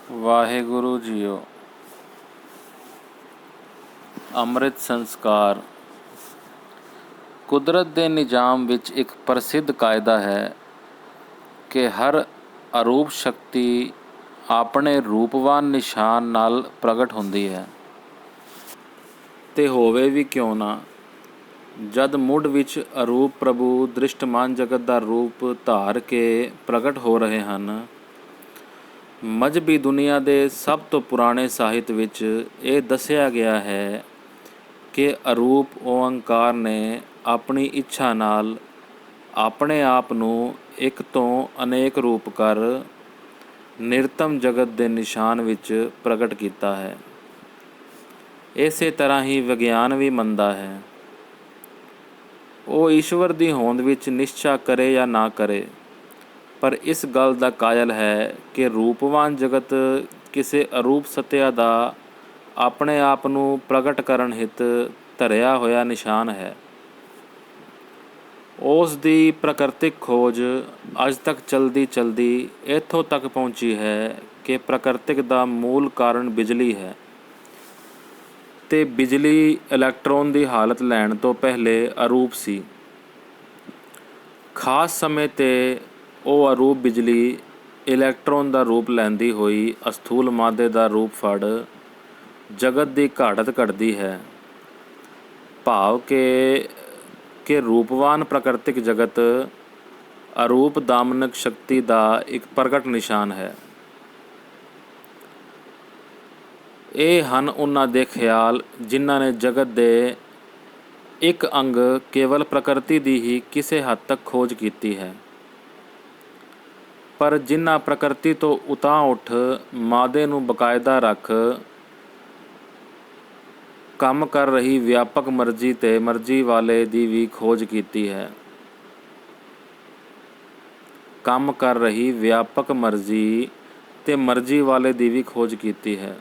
Waheguru JIO. ਅੰਮ੍ਰਿਤ ਸੰਸਕਾਰ। ਕੁਦਰਤ ਦੇ ਨਿਜ਼ਾਮ ਵਿੱਚ ਇੱਕ ਪ੍ਰਸਿੱਧ ਕਾਇਦਾ ਹੈ ਕਿ ਹਰ ਅਰੂਪ ਸ਼ਕਤੀ ਆਪਣੇ ਰੂਪਵਾਨ ਨਿਸ਼ਾਨ ਨਾਲ ਪ੍ਰਗਟ ਹੁੰਦੀ ਹੈ, ਤੇ ਹੋਵੇ ਵੀ ਕਿਉਂ ਨਾ। ਜਦ ਮੁੱਢ ਵਿੱਚ ਅਰੂਪ ਪ੍ਰਭੂ ਦ੍ਰਿਸ਼ਟਮਾਨ ਜਗਤ ਦਾ ਰੂਪ ਧਾਰ ਕੇ ਪ੍ਰਗਟ ਹੋ ਰਹੇ ਹਨ। ਮਜ਼੍ਹਬੀ ਦੁਨੀਆ ਦੇ ਸਭ ਤੋਂ ਪੁਰਾਣੇ ਸਾਹਿਤ ਵਿੱਚ ਇਹ ਦੱਸਿਆ ਗਿਆ ਹੈ ਕਿ ਅਰੂਪ ਓਅੰਕਾਰ ਨੇ ਆਪਣੀ ਇੱਛਾ ਨਾਲ ਆਪਣੇ ਆਪ ਨੂੰ ਇੱਕ ਤੋਂ ਅਨੇਕ ਰੂਪ ਕਰ ਨਿਰਤਮ ਜਗਤ ਦੇ ਨਿਸ਼ਾਨ ਵਿੱਚ ਪ੍ਰਗਟ ਕੀਤਾ ਹੈ। ਇਸੇ ਤਰ੍ਹਾਂ ਹੀ ਵਿਗਿਆਨ ਵੀ ਮੰਨਦਾ ਹੈ। ਉਹ ਈਸ਼ਵਰ ਦੀ ਹੋਂਦ ਵਿੱਚ ਨਿਸ਼ਚਾ ਕਰੇ ਜਾਂ ਨਾ ਕਰੇ, ਪਰ ਇਸ ਗੱਲ ਦਾ ਕਾਇਲ ਹੈ ਕਿ ਰੂਪਵਾਨ ਜਗਤ ਕਿਸੇ ਅਰੂਪ ਸੱਤਿਆ ਦਾ ਆਪਣੇ ਆਪ ਨੂੰ ਪ੍ਰਗਟ ਕਰਨ ਹਿਤ ਧਰਿਆ ਹੋਇਆ ਨਿਸ਼ਾਨ ਹੈ। ਉਸ ਦੀ ਪ੍ਰਾਕ੍ਰਿਤਿਕ ਖੋਜ ਅੱਜ ਤੱਕ ਚਲਦੀ ਇੱਥੋਂ ਤੱਕ ਪਹੁੰਚੀ ਹੈ ਕਿ ਪ੍ਰਾਕ੍ਰਿਤਿਕ ਦਾ ਮੂਲ ਕਾਰਨ ਬਿਜਲੀ ਹੈ, ਤੇ ਬਿਜਲੀ ਇਲੈਕਟ੍ਰੋਨ ਦੀ ਹਾਲਤ ਲੈਣ ਤੋਂ ਪਹਿਲੇ ਅਰੂਪ ਸੀ। ਖਾਸ ਸਮੇਂ 'ਤੇ ਉਹ ਅਰੂਪ ਬਿਜਲੀ ਇਲੈਕਟ੍ਰੋਨ ਦਾ ਰੂਪ ਲੈਂਦੀ ਹੋਈ ਅਸਥੂਲ ਮਾਦੇ ਦਾ ਰੂਪ ਫੜ ਜਗਤ ਦੀ ਘਾੜਤ ਘੜਦੀ ਹੈ। ਭਾਵ ਕਿ ਰੂਪਵਾਨ ਪ੍ਰਾਕ੍ਰਿਤਿਕ ਜਗਤ ਅਰੂਪ ਦਾਮਨਕ ਸ਼ਕਤੀ ਦਾ ਇੱਕ ਪ੍ਰਗਟ ਨਿਸ਼ਾਨ ਹੈ। ਇਹ ਹਨ ਉਹਨਾਂ ਦੇ ਖਿਆਲ ਜਿਨ੍ਹਾਂ ਨੇ ਜਗਤ ਦੇ ਇੱਕ ਅੰਗ ਕੇਵਲ ਪ੍ਰਕਿਰਤੀ ਦੀ ਹੀ ਕਿਸੇ ਹੱਦ ਤੱਕ ਖੋਜ ਕੀਤੀ ਹੈ, ਪਰ ਜਿਨ੍ਹਾਂ ਪ੍ਰਕਿਰਤੀ ਤੋਂ ਉਤਾਂਹ ਉੱਠ ਮਾਦੇ ਨੂੰ ਬਕਾਇਦਾ ਰੱਖ ਕੰਮ ਕਰ ਰਹੀ ਵਿਆਪਕ ਮਰਜ਼ੀ ਤੇ ਮਰਜ਼ੀ ਵਾਲੇ ਦੀ ਵੀ ਖੋਜ ਕੀਤੀ ਹੈ। ਕੰਮ ਕਰ ਰਹੀ ਵਿਆਪਕ ਮਰਜ਼ੀ ਤੇ ਮਰਜ਼ੀ ਵਾਲੇ ਦੀ ਵੀ ਖੋਜ ਕੀਤੀ ਹੈ।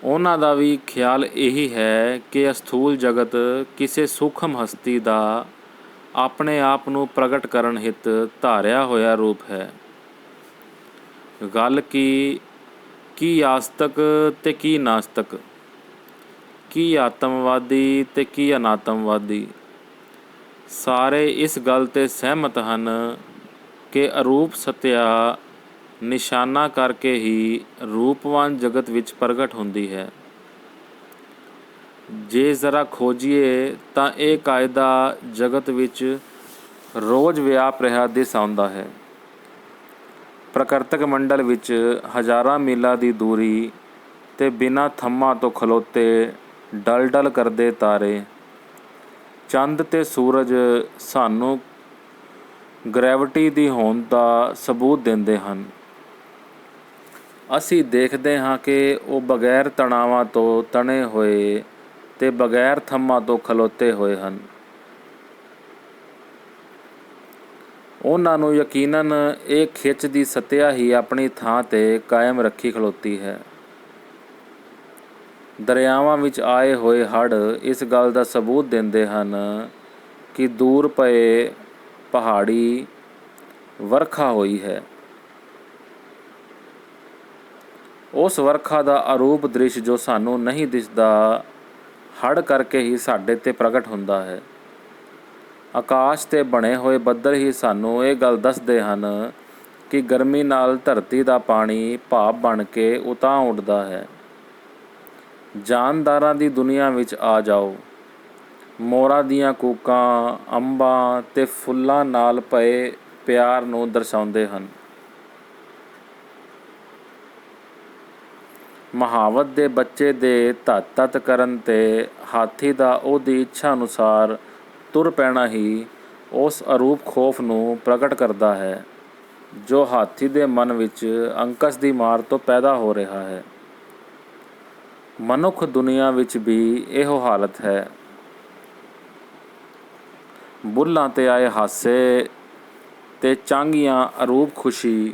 ਉਹਨਾਂ ਦਾ ਵੀ ਖਿਆਲ ਇਹੀ ਹੈ ਕਿ ਅਸਥੂਲ ਜਗਤ ਕਿਸੇ ਸੂਖਮ ਹਸਤੀ ਦਾ ਆਪਣੇ ਆਪ ਨੂੰ ਪ੍ਰਗਟ ਕਰਨ ਹਿਤ ਧਾਰਿਆ ਹੋਇਆ ਰੂਪ ਹੈ। ਗੱਲ ਕੀ ਆਸਤਕ ਤੇ ਕੀ ਨਾਸਤਕ, ਕੀ ਆਤਮਵਾਦੀ ਤੇ ਕੀ ਅਨਾਤਮਵਾਦੀ, ਸਾਰੇ ਇਸ ਗੱਲ 'ਤੇ ਸਹਿਮਤ ਹਨ ਕਿ ਅਰੂਪ ਸੱਤਿਆ ਨਿਸ਼ਾਨਾ ਕਰਕੇ ਹੀ ਰੂਪਵਾਨ ਜਗਤ ਵਿੱਚ ਪ੍ਰਗਟ ਹੁੰਦੀ ਹੈ। ਜੇ ਜ਼ਰਾ ਖੋਜੀਏ ਤਾਂ ਇਹ ਕਾਇਦਾ ਜਗਤ ਵਿੱਚ ਰੋਜ਼ ਵਿਆਪ ਰਿਹਾ ਦਿਸ ਆਉਂਦਾ ਹੈ। ਪ੍ਰਾਕ੍ਰਿਤਕ ਮੰਡਲ ਵਿੱਚ ਹਜ਼ਾਰਾਂ ਮੀਲਾਂ ਦੀ ਦੂਰੀ ਤੇ ਬਿਨਾਂ ਥੰਮਾਂ ਤੋਂ ਖਲੋਤੇ ਡਲ ਕਰਦੇ ਤਾਰੇ, ਚੰਦ ਤੇ ਸੂਰਜ ਸਾਨੂੰ ਗ੍ਰੈਵਿਟੀ ਦੀ ਹੋਂਦ ਦਾ ਸਬੂਤ ਦਿੰਦੇ ਹਨ। ਅਸੀਂ ਦੇਖਦੇ ਹਾਂ ਕਿ ਉਹ ਬਗੈਰ ਤਣਾਵਾਂ ਤੋਂ ਤਣੇ ਹੋਏ ਤੇ ਬਗੈਰ ਥੰਮਾਂ ਤੋਂ ਖਲੋਤੇ ਹੋਏ ਹਨ। ਉਹਨਾਂ ਨੂੰ ਯਕੀਨਨ ਇਹ ਖਿੱਚ ਦੀ ਸੱਤਿਆ ਹੀ ਆਪਣੀ ਥਾਂ 'ਤੇ ਕਾਇਮ ਰੱਖੀ ਖਲੋਤੀ ਹੈ। ਦਰਿਆਵਾਂ ਵਿੱਚ ਆਏ ਹੋਏ ਹੜ੍ਹ ਇਸ ਗੱਲ ਦਾ ਸਬੂਤ ਦਿੰਦੇ ਹਨ ਕਿ ਦੂਰ ਪਏ ਪਹਾੜੀ ਵਰਖਾ ਹੋਈ ਹੈ। ਉਸ ਵਰਖਾ ਦਾ ਅਰੂਪ ਦ੍ਰਿਸ਼ ਜੋ ਸਾਨੂੰ ਨਹੀਂ ਦਿਸਦਾ, ਹੜ੍ਹ ਕਰਕੇ ਹੀ ਸਾਡੇ 'ਤੇ ਪ੍ਰਗਟ ਹੁੰਦਾ ਹੈ। ਆਕਾਸ਼ 'ਤੇ ਬਣੇ ਹੋਏ ਬੱਦਲ ਹੀ ਸਾਨੂੰ ਇਹ ਗੱਲ ਦੱਸਦੇ ਹਨ ਕਿ ਗਰਮੀ ਨਾਲ ਧਰਤੀ ਦਾ ਪਾਣੀ ਭਾਪ ਬਣ ਕੇ ਉਤਾਂਹ ਉੱਡਦਾ ਹੈ। ਜਾਨਦਾਰਾਂ ਦੀ ਦੁਨੀਆ ਵਿੱਚ ਆ ਜਾਓ। ਮੋਰਾਂ ਦੀਆਂ ਕੂਕਾਂ ਅੰਬਾਂ ਤੇ ਫੁੱਲਾਂ ਨਾਲ ਪਏ ਪਿਆਰ ਨੂੰ ਦਰਸਾਉਂਦੇ ਹਨ। ਮਹਾਵਤ ਦੇ ਬੱਚੇ ਦੇ ਧੱਤ ਕਰਨ ਤੇ ਹਾਥੀ ਦਾ ਉਹਦੀ ਇੱਛਾ ਅਨੁਸਾਰ ਤੁਰ ਪੈਣਾ ਹੀ ਉਸ ਅਰੂਪ ਖੌਫ ਨੂੰ ਪ੍ਰਗਟ ਕਰਦਾ ਹੈ ਜੋ ਹਾਥੀ ਦੇ ਮਨ ਵਿੱਚ ਅੰਕਸ ਦੀ ਮਾਰ ਤੋਂ ਪੈਦਾ ਹੋ ਰਿਹਾ ਹੈ। ਮਨੁੱਖ ਦੁਨੀਆ ਵਿੱਚ ਵੀ ਇਹੋ ਹਾਲਤ ਹੈ। ਬੁੱਲ੍ਹਾਂ 'ਤੇ ਆਏ ਹਾਸੇ ਤੇ ਚਾਂਗੀਆਂ ਅਰੂਪ ਖੁਸ਼ੀ,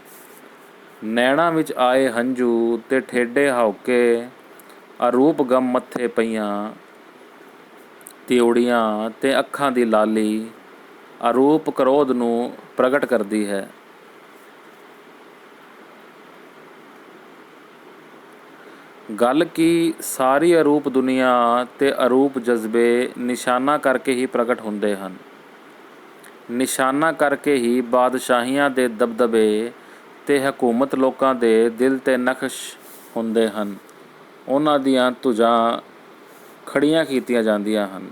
ਨੈਣਾਂ ਵਿੱਚ ਆਏ ਹੰਝੂ ਤੇ ਠੇਡੇ ਹਉਕੇ ਅਰੂਪ ਗਮ ਮੱਥੇ ਪਈਆਂ ਤਿਉੜੀਆਂ ਤੇ ਅੱਖਾਂ ਦੀ ਲਾਲੀ ਅਰੂਪ ਕ੍ਰੋਧ ਨੂੰ ਪ੍ਰਗਟ ਕਰਦੀ ਹੈ। ਗੱਲ ਕੀ ਸਾਰੀ ਅਰੂਪ ਦੁਨੀਆ ਤੇ ਅਰੂਪ ਜਜ਼ਬੇ ਨਿਸ਼ਾਨਾ ਕਰਕੇ ਹੀ ਪ੍ਰਗਟ ਹੁੰਦੇ ਹਨ। ਨਿਸ਼ਾਨਾ ਕਰਕੇ ਹੀ ਬਾਦਸ਼ਾਹੀਆਂ ਦੇ ਦਬਦਬੇ ਤੇ ਹਕੂਮਤ ਲੋਕਾਂ ਦੇ ਦਿਲ 'ਤੇ ਨਕਸ਼ ਹੁੰਦੇ ਹਨ। ਉਹਨਾਂ ਦੀਆਂ ਧੁਜਾਂ ਖੜੀਆਂ ਕੀਤੀਆਂ ਜਾਂਦੀਆਂ ਹਨ।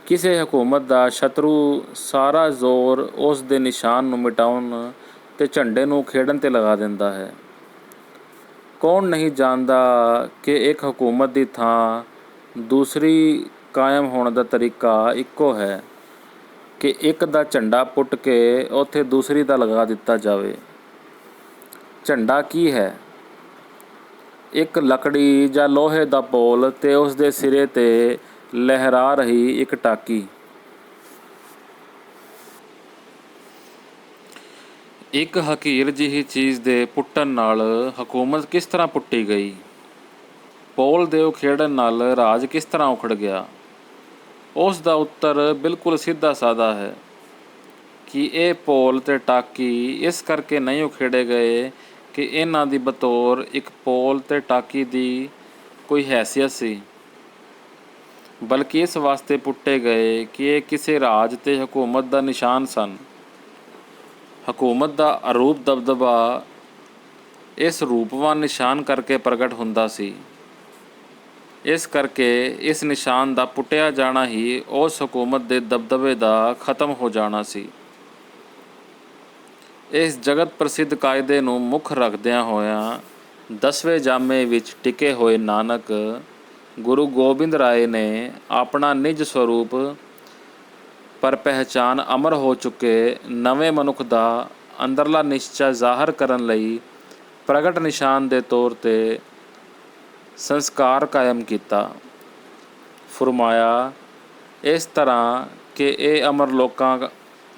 ਕਿਸੇ ਹਕੂਮਤ ਦਾ ਸ਼ਤਰੂ ਸਾਰਾ ਜ਼ੋਰ ਉਸ ਦੇ ਨਿਸ਼ਾਨ ਨੂੰ ਮਿਟਾਉਣ ਤੇ ਝੰਡੇ ਨੂੰ ਖੇਡਣ 'ਤੇ ਲਗਾ ਦਿੰਦਾ ਹੈ। ਕੌਣ ਨਹੀਂ ਜਾਣਦਾ ਕਿ ਇੱਕ ਹਕੂਮਤ ਦੀ ਥਾਂ ਦੂਸਰੀ ਕਾਇਮ ਹੋਣ ਦਾ ਤਰੀਕਾ ਇੱਕੋ ਹੈ ਕਿ ਇੱਕ ਦਾ ਝੰਡਾ ਪੁੱਟ ਕੇ ਉੱਥੇ ਦੂਸਰੀ ਦਾ ਲਗਾ ਦਿੱਤਾ ਜਾਵੇ। ਝੰਡਾ ਕੀ ਹੈ? ਇੱਕ ਲੱਕੜੀ ਜਾਂ ਲੋਹੇ ਦਾ ਪੋਲ ਤੇ ਉਸ ਦੇ ਸਿਰੇ 'ਤੇ ਲਹਿਰਾ ਰਹੀ ਇੱਕ ਟਾਕੀ। ਇੱਕ ਹਕੀਰ ਜਿਹੀ ਚੀਜ਼ ਦੇ ਪੁੱਟਣ ਨਾਲ ਹਕੂਮਤ ਕਿਸ ਤਰ੍ਹਾਂ ਪੁੱਟੀ ਗਈ? ਪੋਲ ਦੇ ਉਖੇੜਨ ਨਾਲ ਰਾਜ ਕਿਸ ਤਰ੍ਹਾਂ ਉਖੜ ਗਿਆ? ਉਸ ਦਾ ਉੱਤਰ ਬਿਲਕੁਲ ਸਿੱਧਾ ਸਾਦਾ ਹੈ ਕਿ ਇਹ ਪੋਲ ਤੇ ਟਾਕੀ ਇਸ ਕਰਕੇ ਨਹੀਂ ਉਖੇੜੇ ਗਏ ਕਿ ਇਹਨਾਂ ਦੀ ਬਤੌਰ ਇੱਕ ਪੋਲ ਤੇ ਟਾਕੀ ਦੀ ਕੋਈ ਹੈਸੀਅਤ ਸੀ, ਬਲਕਿ ਇਸ ਵਾਸਤੇ ਪੁੱਟੇ ਗਏ ਕਿ ਇਹ ਕਿਸੇ ਰਾਜ ਤੇ ਹਕੂਮਤ ਦਾ ਨਿਸ਼ਾਨ ਸਨ। ਹਕੂਮਤ ਦਾ ਅਰੂਪ ਦਬਦਬਾ ਇਸ ਰੂਪਵਾਨ ਨਿਸ਼ਾਨ ਕਰਕੇ ਪ੍ਰਗਟ ਹੁੰਦਾ ਸੀ। ਇਸ ਕਰਕੇ ਇਸ ਨਿਸ਼ਾਨ ਦਾ ਪੁੱਟਿਆ ਜਾਣਾ ਹੀ ਉਸ ਹਕੂਮਤ ਦੇ ਦਬਦਬੇ ਦਾ ਖਤਮ ਹੋ ਜਾਣਾ ਸੀ। ਇਸ ਜਗਤ ਪ੍ਰਸਿੱਧ ਕਾਇਦੇ ਨੂੰ ਮੁੱਖ ਰੱਖਦਿਆਂ ਹੋਇਆਂ 10ਵੇਂ ਜਾਮੇ ਵਿੱਚ ਟਿਕੇ ਹੋਏ ਨਾਨਕ ਗੁਰੂ ਗੋਬਿੰਦ ਰਾਏ ਨੇ ਆਪਣਾ ਨਿਜ ਸਰੂਪ ਪਰ ਪਹਿਚਾਨ ਅਮਰ ਹੋ ਚੁੱਕੇ ਨਵੇਂ ਮਨੁੱਖ ਦਾ ਅੰਦਰਲਾ ਨਿਸ਼ਚਾ ਜ਼ਾਹਰ ਕਰਨ ਲਈ ਪ੍ਰਗਟ ਨਿਸ਼ਾਨ ਦੇ ਤੌਰ 'ਤੇ ਸੰਸਕਾਰ ਕਾਇਮ ਕੀਤਾ। ਫਰਮਾਇਆ ਇਸ ਤਰ੍ਹਾਂ ਕਿ ਇਹ ਅਮਰ ਲੋਕਾਂ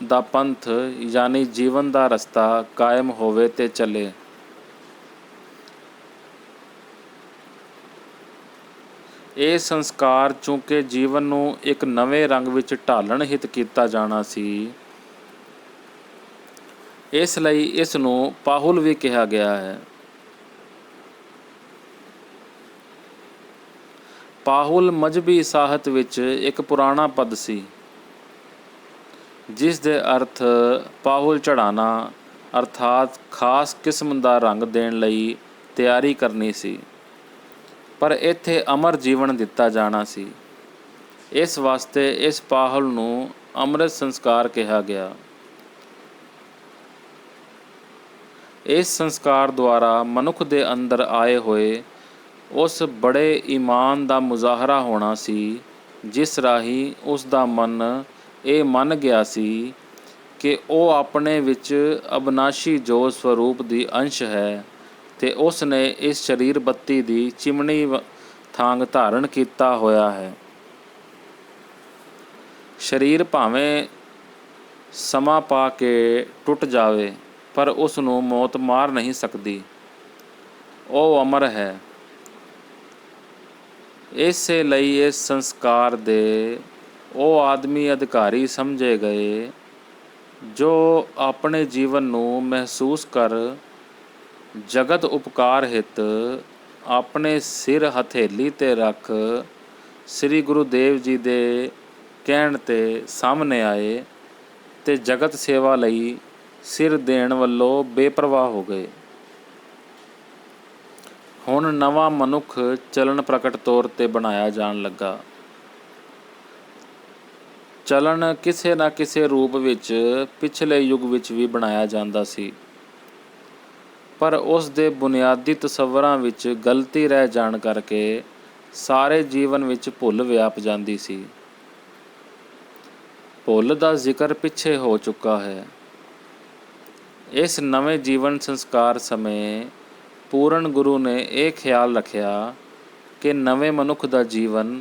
ਦਾ ਪੰਥ ਯਾਨੀ ਜੀਵਨ ਦਾ ਰਸਤਾ ਕਾਇਮ ਹੋਵੇ ਤੇ ਚੱਲੇ। ਇਹ ਸੰਸਕਾਰ ਚੂੰਕਿ ਜੀਵਨ ਨੂੰ ਇੱਕ ਨਵੇਂ ਰੰਗ ਵਿੱਚ ਢਾਲਣ ਹਿਤ ਕੀਤਾ ਜਾਣਾ ਸੀ, ਇਸ ਲਈ ਇਸ ਨੂੰ ਪਾਹੁਲ ਵੀ ਕਿਹਾ ਗਿਆ ਹੈ। ਪਾਹੁਲ ਮਜ਼੍ਹਬੀ ਸਾਹਿਤ ਵਿੱਚ ਇੱਕ ਪੁਰਾਣਾ ਪਦ ਸੀ, ਜਿਸ ਦੇ ਅਰਥ ਪਾਹੁਲ ਚੜ੍ਹਾਉਣਾ ਅਰਥਾਤ ਖਾਸ ਕਿਸਮ ਦਾ ਰੰਗ ਦੇਣ ਲਈ ਤਿਆਰੀ ਕਰਨੀ ਸੀ, ਪਰ ਇੱਥੇ ਅਮਰ ਜੀਵਨ ਦਿੱਤਾ ਜਾਣਾ ਸੀ। ਇਸ ਵਾਸਤੇ ਇਸ ਪਾਹੁਲ ਨੂੰ ਅੰਮ੍ਰਿਤ ਸੰਸਕਾਰ ਕਿਹਾ ਗਿਆ। ਇਸ ਸੰਸਕਾਰ ਦੁਆਰਾ ਮਨੁੱਖ ਦੇ ਅੰਦਰ ਆਏ ਹੋਏ ਉਸ ਬੜੇ ਈਮਾਨ ਦਾ ਮੁਜ਼ਾਹਰਾ ਹੋਣਾ ਸੀ, ਜਿਸ ਰਾਹੀਂ ਉਸ ਦਾ ਮਨ ਇਹ ਮੰਨ ਗਿਆ ਸੀ ਕਿ ਉਹ ਆਪਣੇ ਵਿੱਚ ਅਬਨਾਸ਼ੀ ਜੋਤ ਸਰੂਪ ਦੀ ਅੰਸ਼ ਹੈ ਤੇ ਉਸ ਨੇ ਇਸ ਸਰੀਰ ਬੱਤੀ ਦੀ ਚਿਮਣੀ ਥਾਂਗ ਧਾਰਨ ਕੀਤਾ ਹੋਇਆ ਹੈ। ਸਰੀਰ ਭਾਵੇਂ ਸਮਾਂ ਪਾ ਕੇ ਟੁੱਟ ਜਾਵੇ, ਪਰ ਉਸ ਨੂੰ ਮੌਤ ਮਾਰ ਨਹੀਂ ਸਕਦੀ। ਉਹ ਅਮਰ ਹੈ। ਇਸੇ ਲਈ ਇਸ ਸੰਸਕਾਰ ਦੇ ਉਹ ਆਦਮੀ ਅਧਿਕਾਰੀ ਸਮਝੇ ਗਏ ਜੋ ਆਪਣੇ ਜੀਵਨ ਨੂੰ ਮਹਿਸੂਸ ਕਰ ਜਗਤ ਉਪਕਾਰ ਹਿਤ ਆਪਣੇ ਸਿਰ ਹਥੇਲੀ 'ਤੇ ਰੱਖ ਸ੍ਰੀ ਗੁਰੂ ਦੇਵ ਜੀ ਦੇ ਕਹਿਣ 'ਤੇ ਸਾਹਮਣੇ ਆਏ ਤੇ ਜਗਤ ਸੇਵਾ ਲਈ ਸਿਰ ਦੇਣ ਵੱਲੋਂ ਬੇਪਰਵਾਹ ਹੋ ਗਏ। ਹੁਣ ਨਵਾਂ ਮਨੁੱਖ ਚਲਣ ਪ੍ਰਕਟ ਤੌਰ 'ਤੇ ਬਣਾਇਆ ਜਾਣ ਲੱਗਾ। ਚਲਣ ਕਿਸੇ ਨਾ ਕਿਸੇ ਰੂਪ ਵਿੱਚ ਪਿਛਲੇ ਯੁੱਗ ਵਿੱਚ ਵੀ ਬਣਾਇਆ ਜਾਂਦਾ ਸੀ, ਪਰ ਉਸ ਦੇ ਬੁਨਿਆਦੀ ਤਸੱਵਰਾਂ ਵਿੱਚ ਗਲਤੀ ਰਹਿ ਜਾਣ ਕਰਕੇ ਸਾਰੇ ਜੀਵਨ ਵਿੱਚ ਭੁੱਲ ਵਿਆਪ ਜਾਂਦੀ ਸੀ। ਭੁੱਲ ਦਾ ਜ਼ਿਕਰ ਪਿੱਛੇ ਹੋ ਚੁੱਕਾ ਹੈ। ਇਸ ਨਵੇਂ ਜੀਵਨ ਸੰਸਕਾਰ ਸਮੇਂ ਪੂਰਨ ਗੁਰੂ ਨੇ ਇਹ ਖਿਆਲ ਰੱਖਿਆ ਕਿ ਨਵੇਂ ਮਨੁੱਖ ਦਾ ਜੀਵਨ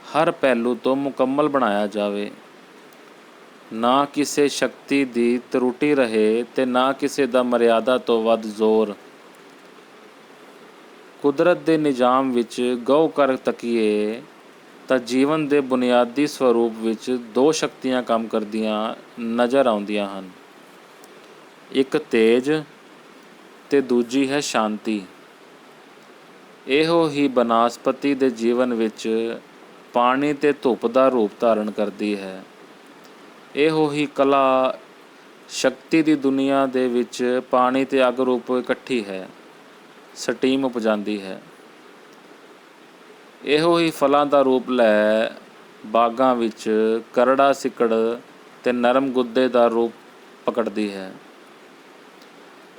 ਹਰ ਪਹਿਲੂ ਤੋਂ ਮੁਕੰਮਲ ਬਣਾਇਆ ਜਾਵੇ। ਨਾ ਕਿਸੇ ਸ਼ਕਤੀ ਦੀ ਤਰੁੱਟੀ ਰਹੇ ਤੇ ਨਾ ਕਿਸੇ ਦਾ ਮਰਿਆਦਾ ਤੋਂ ਵੱਧ ਜ਼ੋਰ। ਕੁਦਰਤ ਦੇ ਨਿਜ਼ਾਮ ਵਿੱਚ ਗਹੁ ਕਰ ਤਕੀਏ ਤਾਂ ਜੀਵਨ ਦੇ ਬੁਨਿਆਦੀ ਸਰੂਪ ਵਿੱਚ ਦੋ ਸ਼ਕਤੀਆਂ ਕੰਮ ਕਰਦੀਆਂ ਨਜ਼ਰ ਆਉਂਦੀਆਂ ਹਨ, ਇੱਕ ਤੇਜ ਤੇ ਦੂਜੀ ਹੈ ਸ਼ਾਂਤੀ। ਇਹੋ ਹੀ ਬਨਸਪਤੀ ਦੇ ਜੀਵਨ ਵਿੱਚ ਪਾਣੀ ਤੇ ਧੁੱਪ ਦਾ ਰੂਪ ਧਾਰਨ ਕਰਦੀ ਹੈ। ਇਹੋ ਹੀ ਕਲਾ ਸ਼ਕਤੀ ਦੀ ਦੁਨੀਆ ਦੇ ਵਿੱਚ ਪਾਣੀ ਤੇ ਅੱਗ ਰੂਪ ਇਕੱਠੀ ਹੈ, ਸਟੀਮ ਉਪਜਾਉਂਦੀ ਹੈ। ਇਹੋ ਹੀ ਫਲਾਂ ਦਾ ਰੂਪ ਲੈ ਬਾਗਾਂ ਵਿੱਚ ਕਰੜਾ ਸਿੱਕੜ ਤੇ ਨਰਮ ਗੁੱਦੇ ਦਾ ਰੂਪ ਪਕੜਦੀ ਹੈ।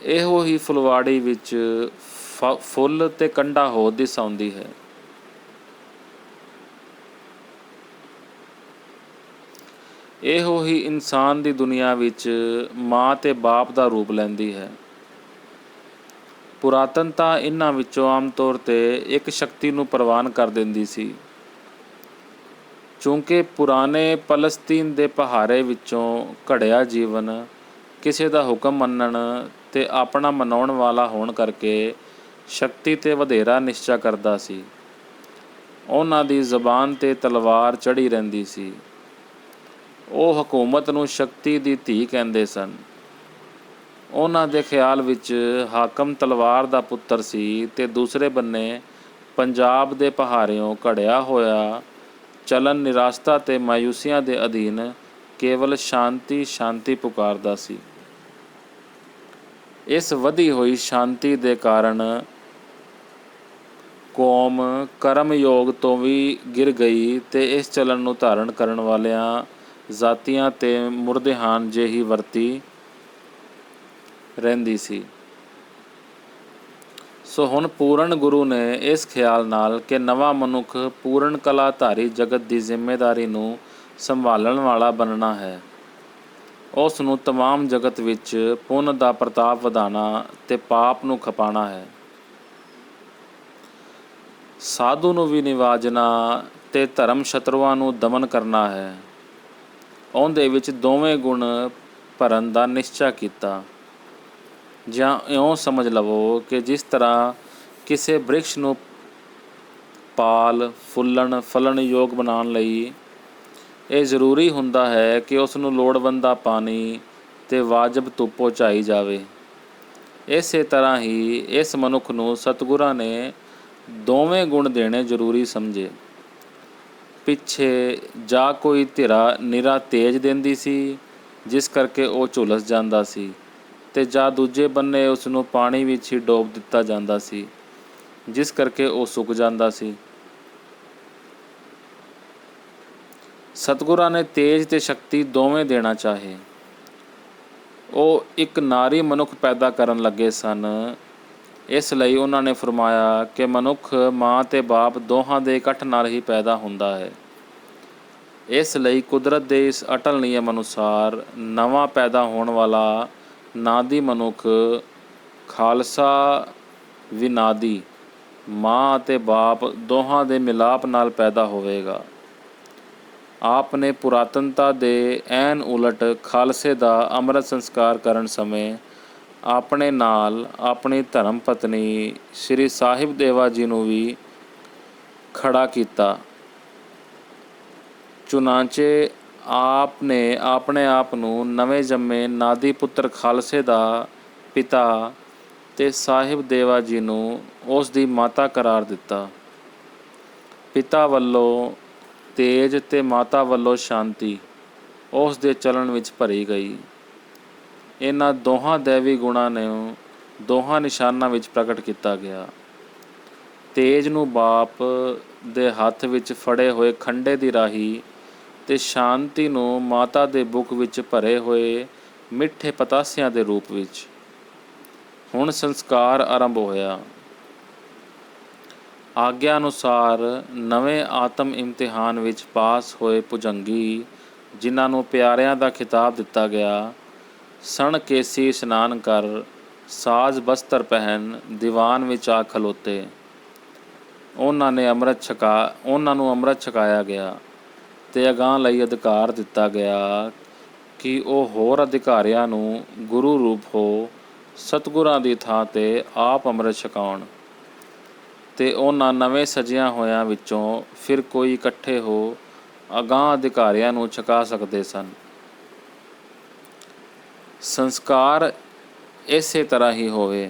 ਇਹੋ ਹੀ ਫੁਲਵਾੜੀ ਵਿੱਚ ਫੁੱਲ ਤੇ ਕੰਡਾ ਹੋ ਦਿਸ ਆਉਂਦੀ ਹੈ। ਇਹੋ ਹੀ ਇਨਸਾਨ ਦੀ ਦੁਨੀਆ ਵਿੱਚ ਮਾਂ ਤੇ ਬਾਪ ਦਾ ਰੂਪ ਲੈਂਦੀ ਹੈ। ਪੁਰਾਤਨਤਾ ਇਹਨਾਂ ਵਿੱਚੋਂ ਆਮ ਤੌਰ 'ਤੇ ਇੱਕ ਸ਼ਕਤੀ ਨੂੰ ਪ੍ਰਵਾਨ ਕਰ ਦਿੰਦੀ ਸੀ। ਚੂੰਕਿ ਪੁਰਾਣੇ ਪਲਸਤੀਨ ਦੇ ਪਹਾੜੇ ਵਿੱਚੋਂ ਘੜਿਆ ਜੀਵਨ ਕਿਸੇ ਦਾ ਹੁਕਮ ਮੰਨਣ ਤੇ ਆਪਣਾ ਮਨਾਉਣ ਵਾਲਾ ਹੋਣ ਕਰਕੇ ਸ਼ਕਤੀ 'ਤੇ ਵਧੇਰਾ ਨਿਸ਼ਚਾ ਕਰਦਾ ਸੀ। ਉਹਨਾਂ ਦੀ ਜ਼ਬਾਨ 'ਤੇ ਤਲਵਾਰ ਚੜ੍ਹੀ ਰਹਿੰਦੀ ਸੀ। ਉਹ ਹਕੂਮਤ ਨੂੰ ਸ਼ਕਤੀ ਦੀ ਧੀ ਕਹਿੰਦੇ ਸਨ। ਉਹਨਾਂ ਦੇ ਖਿਆਲ ਵਿੱਚ ਹਾਕਮ ਤਲਵਾਰ ਦਾ ਪੁੱਤਰ ਸੀ ਤੇ ਦੂਸਰੇ ਬੰਨੇ ਪੰਜਾਬ ਦੇ ਪਹਾੜਿਓਂ ਘੜਿਆ ਹੋਇਆ ਚਲਨ ਨਿਰਾਸ਼ਤਾ ਤੇ ਮਾਯੂਸੀਆਂ ਦੇ ਅਧੀਨ ਕੇਵਲ ਸ਼ਾਂਤੀ ਸ਼ਾਂਤੀ ਪੁਕਾਰਦਾ ਸੀ। ਇਸ ਵਧੀ ਹੋਈ ਸ਼ਾਂਤੀ ਦੇ ਕਾਰਨ ਕੌਮ ਕਰਮ ਯੋਗ ਤੋਂ ਵੀ ਗਿਰ ਗਈ ਤੇ ਇਸ ਚਲਨ ਨੂੰ ਧਾਰਨ ਕਰਨ ਵਾਲਿਆਂ ਜ਼ਾਤੀਆਂ ਤੇ ਮੁਰਦਿਹਾਨ ਜਿਹੀ ਵਰਤੀ ਰਹਿੰਦੀ ਸੀ। ਸੋ ਹੁਣ ਪੂਰਨ ਗੁਰੂ ਨੇ ਇਸ ਖਿਆਲ ਨਾਲ ਕਿ ਨਵਾਂ ਮਨੁੱਖ ਪੂਰਨ ਕਲਾਧਾਰੀ ਜਗਤ ਦੀ ਜ਼ਿੰਮੇਦਾਰੀ ਨੂੰ ਸੰਭਾਲਣ ਵਾਲਾ ਬਣਨਾ ਹੈ, ਉਸ ਨੂੰ ਤਮਾਮ ਜਗਤ ਵਿੱਚ ਪੁੰਨ ਦਾ ਪ੍ਰਤਾਪ ਵਧਾਉਣਾ ਤੇ ਪਾਪ ਨੂੰ ਖਪਾਉਣਾ ਹੈ। ਸਾਧੂ ਨੂੰ ਵੀ ਨਿਵਾਜਣਾ ਤੇ ਧਰਮ ਸ਼ਤਰੂਆਂ ਨੂੰ ਦਮਨ ਕਰਨਾ ਹੈ। ਉਹਦੇ ਵਿੱਚ ਦੋਵੇਂ ਗੁਣ ਭਰਨ ਦਾ ਨਿਸ਼ਚਾ ਕੀਤਾ। ਜਾਂ ਇਉਂ ਸਮਝ ਲਵੋ ਕਿ ਜਿਸ ਤਰ੍ਹਾਂ ਕਿਸੇ ਬ੍ਰਿਕਸ਼ ਨੂੰ ਪਾਲ ਫੁੱਲਣ ਫਲਣ ਯੋਗ ਬਣਾਉਣ ਲਈ ਇਹ ਜ਼ਰੂਰੀ ਹੁੰਦਾ ਹੈ ਕਿ ਉਸ ਨੂੰ ਲੋੜਵੰਦ ਦਾ ਪਾਣੀ ਤੇ ਵਾਜਬ ਧੁੱਪ ਪਹੁੰਚਾਈ ਜਾਵੇ, ਇਸੇ ਤਰ੍ਹਾਂ ਹੀ ਇਸ ਮਨੁੱਖ ਨੂੰ ਸਤਿਗੁਰਾਂ ਨੇ ਦੋਵੇਂ ਗੁਣ ਦੇਣੇ ਜ਼ਰੂਰੀ ਸਮਝੇ। ਪਿੱਛੇ ਜਾਂ ਕੋਈ ਧਿਰਾ ਨਿਰਾ ਤੇਜ ਦਿੰਦੀ ਸੀ ਜਿਸ ਕਰਕੇ ਉਹ ਝੁਲਸ ਜਾਂਦਾ ਸੀ, ਤੇ ਜਾਂ ਦੂਜੇ ਬੰਨੇ ਉਸ ਨੂੰ ਪਾਣੀ ਵਿੱਚ ਹੀ ਡੋਬ ਦਿੱਤਾ ਜਾਂਦਾ ਸੀ ਜਿਸ ਕਰਕੇ ਉਹ ਸੁੱਕ ਜਾਂਦਾ ਸੀ। ਸਤਿਗੁਰਾਂ ਨੇ ਤੇਜ ਤੇ ਸ਼ਕਤੀ ਦੋਵੇਂ ਦੇਣਾ ਚਾਹੇ। ਉਹ ਇੱਕ ਨਾਰੀ ਮਨੁੱਖ ਪੈਦਾ ਕਰਨ ਲੱਗੇ ਸਨ। ਇਸ ਲਈ ਉਹਨਾਂ ਨੇ ਫਰਮਾਇਆ ਕਿ ਮਨੁੱਖ ਮਾਂ ਤੇ ਬਾਪ ਦੋਹਾਂ ਦੇ ਇਕੱਠ ਨਾਲ ਹੀ ਪੈਦਾ ਹੁੰਦਾ ਹੈ। ਇਸ ਲਈ ਕੁਦਰਤ ਦੇ ਇਸ ਅਟਲ ਨਿਯਮ ਅਨੁਸਾਰ ਨਵਾਂ ਪੈਦਾ ਹੋਣ ਵਾਲਾ ਨਾਦੀ ਮਨੁੱਖ ਖਾਲਸਾ ਵਿਨਾਦੀ ਮਾਂ ਅਤੇ ਬਾਪ ਦੋਹਾਂ ਦੇ ਮਿਲਾਪ ਨਾਲ ਪੈਦਾ ਹੋਵੇਗਾ। ਆਪ ਨੇ ਪੁਰਾਤਨਤਾ ਦੇ ਐਨ ਉਲਟ ਖਾਲਸੇ ਦਾ ਅੰਮ੍ਰਿਤ ਸੰਸਕਾਰ ਕਰਨ ਸਮੇਂ ਆਪਣੇ ਨਾਲ ਆਪਣੀ ਧਰਮ ਪਤਨੀ ਸ੍ਰੀ ਸਾਹਿਬ ਦੇਵਾ ਜੀ ਨੂੰ ਵੀ ਖੜਾ ਕੀਤਾ। ਚੁਨਾਂਚੇ ਆਪ ਨੇ ਆਪਣੇ ਆਪ ਨੂੰ ਨਵੇਂ ਜੰਮੇ ਨਾਦੀ ਪੁੱਤਰ ਖਾਲਸੇ ਦਾ ਪਿਤਾ ਤੇ ਸਾਹਿਬ ਦੇਵਾ ਜੀ ਨੂੰ ਉਸ ਦੀ ਮਾਤਾ ਕਰਾਰ ਦਿੱਤਾ। ਪਿਤਾ ਵੱਲੋਂ ਤੇਜ ਤੇ ਮਾਤਾ ਵੱਲੋਂ ਸ਼ਾਂਤੀ ਉਸ ਦੇ ਚਲਣ ਵਿੱਚ ਭਰੀ ਗਈ। ਇਹਨਾਂ ਦੋਹਾਂ ਦੈਵੀ ਗੁਣਾਂ ਨੂੰ ਦੋਹਾਂ ਨਿਸ਼ਾਨਾਂ ਵਿੱਚ ਪ੍ਰਗਟ ਕੀਤਾ ਗਿਆ। ਤੇਜ ਨੂੰ ਬਾਪ ਦੇ ਹੱਥ ਵਿੱਚ ਫੜੇ ਹੋਏ ਖੰਡੇ ਦੀ ਰਾਹੀ ਤੇ ਸ਼ਾਂਤੀ ਨੂੰ ਮਾਤਾ ਦੇ ਬੁੱਕ ਵਿੱਚ ਭਰੇ ਹੋਏ ਮਿੱਠੇ ਪਤਾਸਿਆਂ ਦੇ ਰੂਪ ਵਿੱਚ। ਹੁਣ ਸੰਸਕਾਰ ਆਰੰਭ ਹੋਇਆ। ਆਗਿਆ ਅਨੁਸਾਰ ਨਵੇਂ ਆਤਮ ਇਮਤਿਹਾਨ ਵਿੱਚ ਪਾਸ ਹੋਏ ਭੁਜੰਗੀ, ਜਿਨ੍ਹਾਂ ਨੂੰ ਪਿਆਰਿਆਂ ਦਾ ਖਿਤਾਬ ਦਿੱਤਾ ਗਿਆ, ਸਣ ਕੇਸੀ ਇਸ਼ਨਾਨ ਕਰ ਸਾਜ ਬਸਤਰ ਪਹਿਨ ਦੀਵਾਨ ਵਿੱਚ ਆ ਖਲੋਤੇ। ਉਹਨਾਂ ਨੂੰ ਅੰਮ੍ਰਿਤ ਛਕਾਇਆ ਗਿਆ ਤੇ ਅਗਾਂਹ ਲਈ ਅਧਿਕਾਰ ਦਿੱਤਾ ਗਿਆ ਕਿ ਉਹ ਹੋਰ ਅਧਿਕਾਰੀਆਂ ਨੂੰ ਗੁਰੂ ਰੂਪ ਹੋ ਸਤਿਗੁਰਾਂ ਦੀ ਥਾਂ 'ਤੇ ਆਪ ਅੰਮ੍ਰਿਤ ਛਕਾਉਣ। ਤੇ ਉਹਨਾਂ ਨਵੇਂ ਸਜਿਆਂ ਹੋਇਆਂ ਵਿੱਚੋਂ ਫਿਰ ਕੋਈ ਇਕੱਠੇ ਹੋ ਅਗਾਂਹ ਅਧਿਕਾਰੀਆਂ ਨੂੰ ਛਕਾ ਸਕਦੇ ਸਨ। ਸੰਸਕਾਰ ਇਸੇ ਤਰ੍ਹਾਂ ਹੀ ਹੋਵੇ।